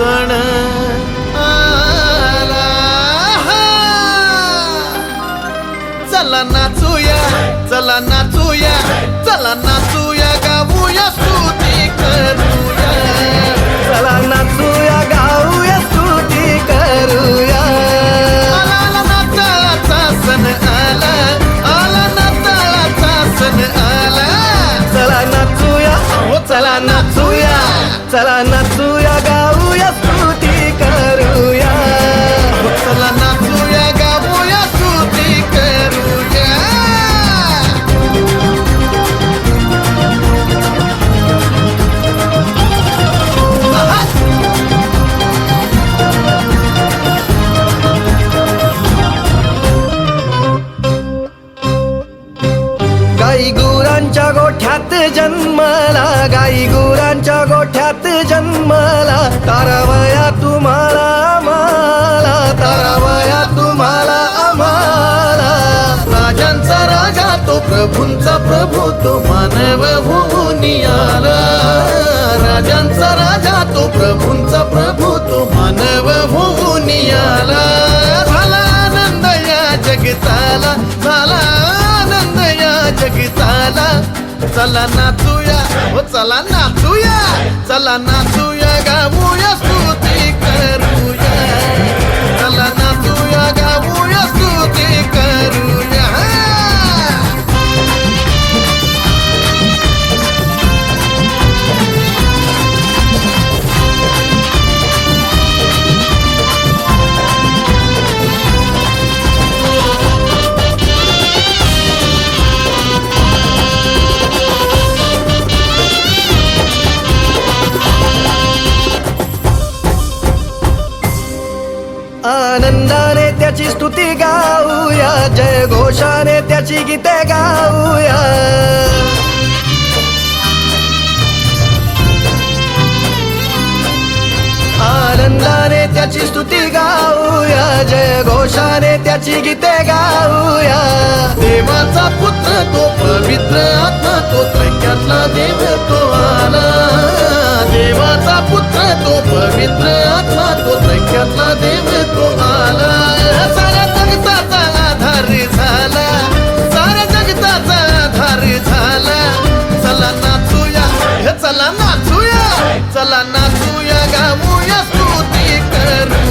सण आला. चला नाचूया, चला नाचूया, चला नाचूया, गाऊया स्तुती करूया. चला नाचूया गाऊया स्तुती करूया. आला आला नाताळाचा सण आला, आला नाताळाचा सण आला. चला नाचूया, हो चला नाचूया, चला नाचूया गाऊया स्तुती करूया. चला नाचूया, गाऊया स्तुती करूया. गाई गुरांच्या गोठ्यात जन्मला, गाई गुरांच्या गोठ्यात जन्मला. तारावया तुम्हाला आम्हाला, तारावया तुम्हाला आम्हाला. राजांचा राजा तो प्रभूंचा प्रभू तो मानव होऊन आला. राजांचा राजा तो प्रभूंचा प्रभू तो मानव होऊन आला. झाला आनंद या जगताला, झाला आनंद या जगताला. चला नाचूया, हो चला नाचूया, चला नाचूया, गाऊया स्तुती करूया. चला नाचूया, गाऊया स्तुती करूया. आनंदाने त्याची स्तुती गाऊया, जय घोषाने त्याची गीते गाऊया. आनंदाने त्याची स्तुती गाऊया, जय घोषाने त्याची गीते गाऊया. देवाचा पुत्र तो पवित्र आत्मा तो त्रैक्यातला देव तो आला. देवाचा पुत्र तो पवित्र आत्मा तो त्रैक्यातला देव तो आला. साऱ्या जगताचा आधार झाला, साऱ्या जगताचा आधार झाला. चला नाचूया, चला नाचूया, चला नाचूया, गाऊया स्तुती करू.